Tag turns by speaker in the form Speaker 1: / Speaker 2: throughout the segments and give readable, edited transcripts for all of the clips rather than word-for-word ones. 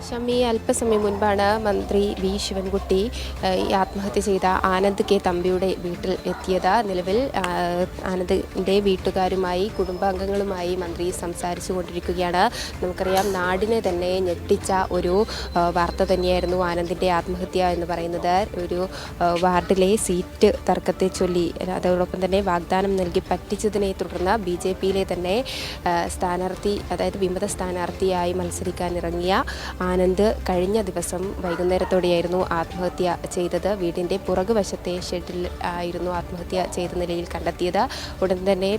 Speaker 1: ഷമി, അല്പസമയം മുൻപാണ് മന്ത്രി വി ശിവൻകുട്ടി ഈ ആത്മഹത്യ ചെയ്ത ആനന്ദ് കെ തമ്പിയുടെ വീട്ടിൽ എത്തിയത്. നിലവിൽ ആനന്ദിൻ്റെ വീട്ടുകാരുമായി കുടുംബാംഗങ്ങളുമായി മന്ത്രി സംസാരിച്ചു കൊണ്ടിരിക്കുകയാണ്. നമുക്കറിയാം, നാടിനെ തന്നെ ഞെട്ടിച്ച ഒരു വാർത്ത തന്നെയായിരുന്നു ആനന്ദിൻ്റെ ആത്മഹത്യ എന്ന് പറയുന്നത്. ഒരു വാർഡിലെ സീറ്റ് തർക്കത്തെ ചൊല്ലി, അതോടൊപ്പം തന്നെ വാഗ്ദാനം നൽകി പറ്റിച്ചതിനെ തുടർന്ന് BJPയിലെ തന്നെ സ്ഥാനാർത്ഥി, അതായത് വിമത സ്ഥാനാർത്ഥിയായി മത്സരിക്കാനിറങ്ങിയ ആനന്ദ് കഴിഞ്ഞ ദിവസം വൈകുന്നേരത്തോടെയായിരുന്നു ആത്മഹത്യ ചെയ്തത്. വീടിൻ്റെ പുറകുവശത്തെ ഷെഡിൽ ആയിരുന്നു ആത്മഹത്യ ചെയ്ത നിലയിൽ കണ്ടെത്തിയത്. ഉടൻ തന്നെ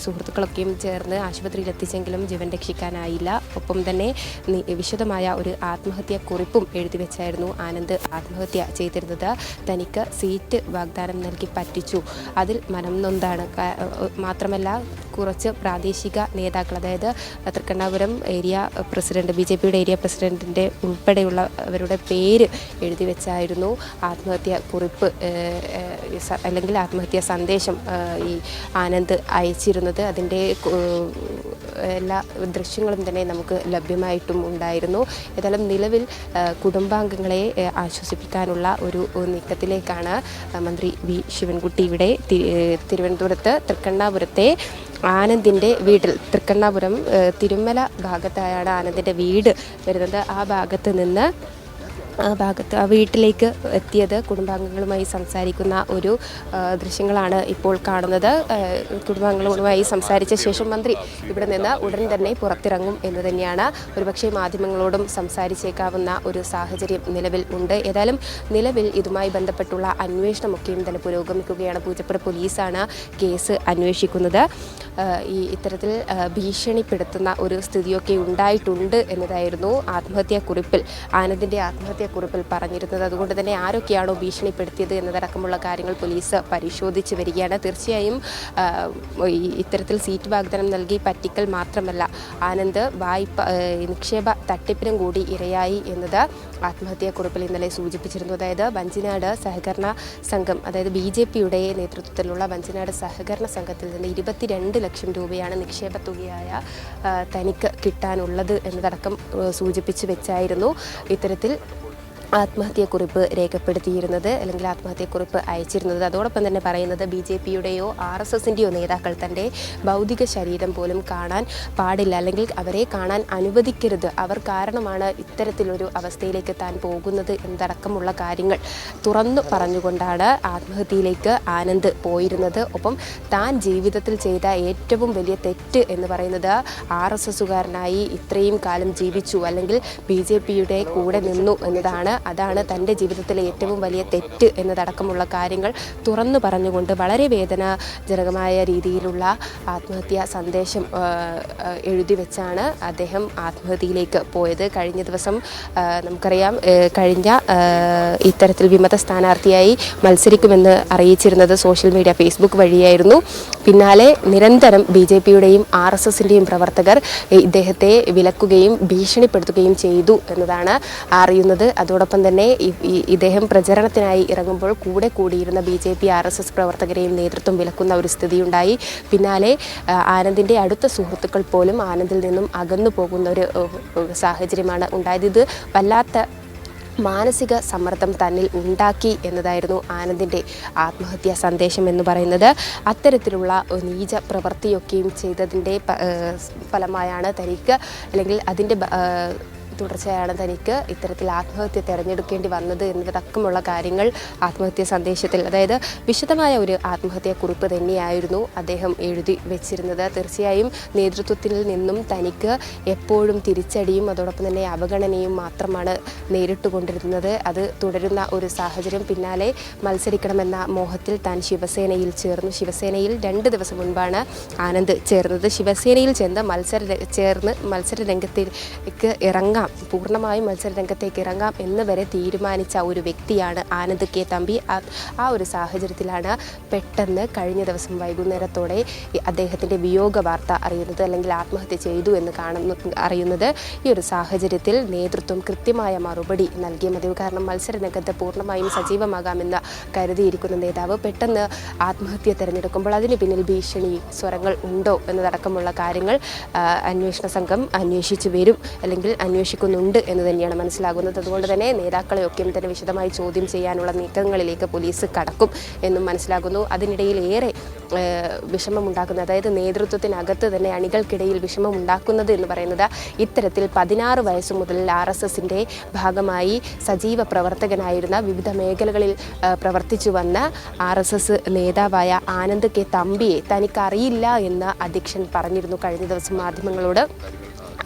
Speaker 1: സുഹൃത്തുക്കളൊക്കെയും ചേർന്ന് ആശുപത്രിയിൽ എത്തിച്ചെങ്കിലും ജീവൻ രക്ഷിക്കാനായില്ല. ഒപ്പം തന്നെ വിശദമായ ഒരു ആത്മഹത്യാ കുറിപ്പും എഴുതി വെച്ചായിരുന്നു ആനന്ദ് ആത്മഹത്യ ചെയ്തിരുന്നത്. തനിക്ക് സീറ്റ് വാഗ്ദാനം നൽകി പറ്റിച്ചു, അതിൽ മനം നൊന്താണ്. മാത്രമല്ല, കുറച്ച് പ്രാദേശിക നേതാക്കൾ, അതായത് തൃക്കണ്ണാപുരം ഏരിയ പ്രസിഡന്റ്, BJPയുടെ ഏരിയ പ്രസിഡന്റിൻ്റെ ഉൾപ്പെടെയുള്ളവരുടെ പേര് എഴുതി വെച്ചായിരുന്നു ആത്മഹത്യാ കുറിപ്പ് അല്ലെങ്കിൽ ആത്മഹത്യാ സന്ദേശം ഈ ആനന്ദ് അയച്ചിരുന്നത്. അതിൻ്റെ എല്ലാ ദൃശ്യങ്ങളും തന്നെ നമുക്ക് ലഭ്യമായിട്ടും ഉണ്ടായിരുന്നു. ഏതായാലും നിലവിൽ കുടുംബാംഗങ്ങളെ ആശ്വസിപ്പിക്കാനുള്ള ഒരു നീക്കത്തിലേക്കാണ് മന്ത്രി വി ശിവൻകുട്ടി ഇവിടെ തിരുവനന്തപുരത്ത് തൃക്കണ്ണാപുരത്തെ ആനന്ദിൻ്റെ വീട്ടിൽ, തൃക്കണ്ണാപുരം തിരുമല ഭാഗത്തായാണ് ആനന്ദിൻ്റെ വീട് വരുന്നത്. ആ വീട്ടിലേക്ക് എത്തിയത് കുടുംബാംഗങ്ങളുമായി സംസാരിക്കുന്ന ഒരു ദൃശ്യങ്ങളാണ് ഇപ്പോൾ കാണുന്നത്. കുടുംബാംഗങ്ങളുമായി സംസാരിച്ച ശേഷം മന്ത്രി ഇവിടെ നിന്ന് ഉടൻ തന്നെ പുറത്തിറങ്ങും എന്ന് തന്നെയാണ്, ഒരുപക്ഷെ മാധ്യമങ്ങളോടും സംസാരിച്ചേക്കാവുന്ന ഒരു സാഹചര്യം നിലവിൽ ഉണ്ട്. ഏതായാലും നിലവിൽ ഇതുമായി ബന്ധപ്പെട്ടുള്ള അന്വേഷണമൊക്കെയും തന്നെ പുരോഗമിക്കുകയാണ്. പൂജപ്പുര പോലീസാണ് കേസ് അന്വേഷിക്കുന്നത്. ഇത്തരത്തിൽ ഭീഷണിപ്പെടുത്തുന്ന ഒരു സ്ഥിതിയൊക്കെ ഉണ്ടായിട്ടുണ്ട് എന്നതായിരുന്നു ആനന്ദിൻ്റെ ആത്മഹത്യാക്കുറിപ്പിൽ പറഞ്ഞിരുന്നത്. അതുകൊണ്ട് തന്നെ ആരൊക്കെയാണോ ഭീഷണിപ്പെടുത്തിയത് എന്നതടക്കമുള്ള കാര്യങ്ങൾ പോലീസ് പരിശോധിച്ച് വരികയാണ്. തീർച്ചയായും ഇത്തരത്തിൽ സീറ്റ് വാഗ്ദാനം നൽകി പറ്റിക്കൽ മാത്രമല്ല, ആനന്ദ് നിക്ഷേപ തട്ടിപ്പിനും കൂടി ഇരയായി എന്നത് ആത്മഹത്യാക്കുറിപ്പിൽ ഇന്നലെ സൂചിപ്പിച്ചിരുന്നു. അതായത് വഞ്ചിനാട് സഹകരണ സംഘം, അതായത് BJPയുടെ നേതൃത്വത്തിലുള്ള വഞ്ചിനാട് സഹകരണ സംഘത്തിൽ നിന്ന് 22 ലക്ഷം രൂപയാണ് നിക്ഷേപ തുകയായ തനിക്ക് കിട്ടാനുള്ളത് എന്നതടക്കം സൂചിപ്പിച്ച് വെച്ചായിരുന്നു ഇത്തരത്തിൽ ആത്മഹത്യാക്കുറിപ്പ് രേഖപ്പെടുത്തിയിരുന്നത്, അല്ലെങ്കിൽ ആത്മഹത്യാക്കുറിപ്പ് അയച്ചിരുന്നത്. അതോടൊപ്പം തന്നെ പറയുന്നത് BJPയുടെയോ RSSൻ്റെയോ നേതാക്കൾ തൻ്റെ ഭൗതിക ശരീരം പോലും കാണാൻ പാടില്ല, അല്ലെങ്കിൽ അവരെ കാണാൻ അനുവദിക്കരുത്, അവർ കാരണമാണ് ഇത്തരത്തിലൊരു അവസ്ഥയിലേക്ക് താൻ പോകുന്നത് എന്നതടക്കമുള്ള കാര്യങ്ങൾ തുറന്നു പറഞ്ഞുകൊണ്ടാണ് ആത്മഹത്യയിലേക്ക് ആനന്ദ് പോയിരുന്നത്. ഒപ്പം താൻ ജീവിതത്തിൽ ചെയ്ത ഏറ്റവും വലിയ തെറ്റ് എന്ന് പറയുന്നത് RSSകാരനായി ഇത്രയും കാലം ജീവിച്ചു, അല്ലെങ്കിൽ BJPയുടെ കൂടെ നിന്നു എന്നതാണ്. അതാണ് തൻ്റെ ജീവിതത്തിലെ ഏറ്റവും വലിയ തെറ്റ് എന്നതടക്കമുള്ള കാര്യങ്ങൾ തുറന്നു പറഞ്ഞുകൊണ്ട് വളരെ വേദനാജനകമായ രീതിയിലുള്ള ആത്മഹത്യാ സന്ദേശം എഴുതി വെച്ചാണ് അദ്ദേഹം ആത്മഹത്യയിലേക്ക് പോയത്. കഴിഞ്ഞ ദിവസം നമുക്കറിയാം, ഇത്തരത്തിൽ വിമത സ്ഥാനാർത്ഥിയായി മത്സരിക്കുമെന്ന് അറിയിച്ചിരുന്നത് സോഷ്യൽ മീഡിയ ഫേസ്ബുക്ക് വഴിയായിരുന്നു. പിന്നാലെ നിരന്തരം BJPയുടെയും RSSൻ്റെയും പ്രവർത്തകർ ഇദ്ദേഹത്തെ വിലക്കുകയും ഭീഷണിപ്പെടുത്തുകയും ചെയ്തു എന്നതാണ് അറിയുന്നത്. അതോടൊപ്പം തന്നെ ഇദ്ദേഹം പ്രചരണത്തിനായി ഇറങ്ങുമ്പോൾ കൂടെ കൂടിയിരുന്ന BJP RSS പ്രവർത്തകരെയും നേതൃത്വം വിലക്കുന്ന ഒരു സ്ഥിതിയുണ്ടായി. പിന്നാലെ ആനന്ദിൻ്റെ അടുത്ത സുഹൃത്തുക്കൾ പോലും ആനന്ദിൽ നിന്നും അകന്നു പോകുന്ന ഒരു സാഹചര്യമാണ് ഉണ്ടായത്. ഇത് വല്ലാത്ത മാനസിക സമ്മർദ്ദം തന്നിൽ ഉണ്ടാക്കി എന്നതായിരുന്നു ആനന്ദിൻ്റെ ആത്മഹത്യാ സന്ദേശം എന്ന് പറയുന്നത്. അത്തരത്തിലുള്ള നീച പ്രവൃത്തിയൊക്കെയും ചെയ്തതിൻ്റെ ഫലമായാണ് തനിക്ക്, അല്ലെങ്കിൽ അതിൻ്റെ തുടർച്ചയാണ് തനിക്ക് ഇത്തരത്തിൽ ആത്മഹത്യ തിരഞ്ഞെടുക്കേണ്ടി വന്നത് എന്നതടക്കമുള്ള കാര്യങ്ങൾ ആത്മഹത്യാ സന്ദേശത്തിൽ, അതായത് വിശദമായ ഒരു ആത്മഹത്യാക്കുറിപ്പ് തന്നെയായിരുന്നു അദ്ദേഹം എഴുതി വെച്ചിരുന്നത്. തീർച്ചയായും നേതൃത്വത്തിൽ നിന്നും തനിക്ക് എപ്പോഴും തിരിച്ചടിയും അതോടൊപ്പം തന്നെ അവഗണനയും മാത്രമാണ് നേരിട്ടുകൊണ്ടിരുന്നത്. അത് തുടരുന്ന ഒരു സാഹചര്യം. പിന്നാലെ മത്സരിക്കണമെന്ന മോഹത്തിൽ താൻ ശിവസേനയിൽ ചേർന്നു. ശിവസേനയിൽ 2 ദിവസം മുൻപാണ് ആനന്ദ് ചേർന്നത്. ശിവസേനയിൽ ചേർന്ന് മത്സരരംഗത്തേക്ക് ഇറങ്ങാം, പൂർണ്ണമായും മത്സരരംഗത്തേക്ക് ഇറങ്ങാം എന്ന് വരെ തീരുമാനിച്ച ഒരു വ്യക്തിയാണ് ആനന്ദ് കെ തമ്പി. ആ ഒരു സാഹചര്യത്തിലാണ് പെട്ടെന്ന് കഴിഞ്ഞ ദിവസം വൈകുന്നേരത്തോടെ അദ്ദേഹത്തിൻ്റെ വിയോഗ വാർത്ത അറിയുന്നത്, അല്ലെങ്കിൽ ആത്മഹത്യ ചെയ്തു എന്ന് അറിയുന്നത്. ഈ ഒരു സാഹചര്യത്തിൽ നേതൃത്വം കൃത്യമായ മറുപടി നൽകിയ മതി. കാരണം മത്സരരംഗത്ത് പൂർണ്ണമായും സജീവമാകാമെന്ന് കരുതിയിരിക്കുന്ന നേതാവ് പെട്ടെന്ന് ആത്മഹത്യ തിരഞ്ഞെടുക്കുമ്പോൾ അതിന് പിന്നിൽ ഭീഷണി സ്വരങ്ങൾ ഉണ്ടോ എന്നതടക്കമുള്ള കാര്യങ്ങൾ അന്വേഷണ സംഘം അന്വേഷിച്ചു വരും, അല്ലെങ്കിൽ അന്വേഷിക്കും അന്വേഷിക്കുന്നുണ്ട് എന്ന് തന്നെയാണ് മനസ്സിലാകുന്നത്. അതുകൊണ്ട് തന്നെ നേതാക്കളെയൊക്കെയും തന്നെ വിശദമായി ചോദ്യം ചെയ്യാനുള്ള നീക്കങ്ങളിലേക്ക് പോലീസ് കടക്കും എന്നും മനസ്സിലാകുന്നു. അതിനിടയിൽ ഏറെ വിഷമമുണ്ടാക്കുന്നത്, അതായത് നേതൃത്വത്തിനകത്ത് തന്നെ അണികൾക്കിടയിൽ വിഷമമുണ്ടാക്കുന്നത് എന്ന് പറയുന്നത് ഇത്തരത്തിൽ 16 വയസ്സ് മുതൽ RSSൻ്റെ ഭാഗമായി സജീവ പ്രവർത്തകനായിരുന്ന വിവിധ മേഖലകളിൽ പ്രവർത്തിച്ചു വന്ന RSS നേതാവായ ആനന്ദ് കെ തമ്പിയെ തനിക്കറിയില്ല എന്ന് അധ്യക്ഷൻ പറഞ്ഞിരുന്നു കഴിഞ്ഞ ദിവസം മാധ്യമങ്ങളോട്.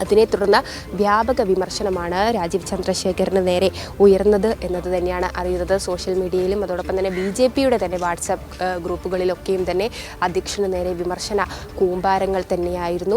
Speaker 1: അതിനെ തുടർന്ന് വ്യാപക വിമർശനമാണ് രാജീവ് ചന്ദ്രശേഖറിന് നേരെ ഉയർന്നത് എന്നത് തന്നെയാണ് അറിയുന്നത്. സോഷ്യൽ മീഡിയയിലും അതോടൊപ്പം തന്നെ BJPയുടെ തന്നെ വാട്സാപ്പ് ഗ്രൂപ്പുകളിലൊക്കെയും തന്നെ അധ്യക്ഷന് നേരെ വിമർശന കൂമ്പാരങ്ങൾ തന്നെയായിരുന്നു.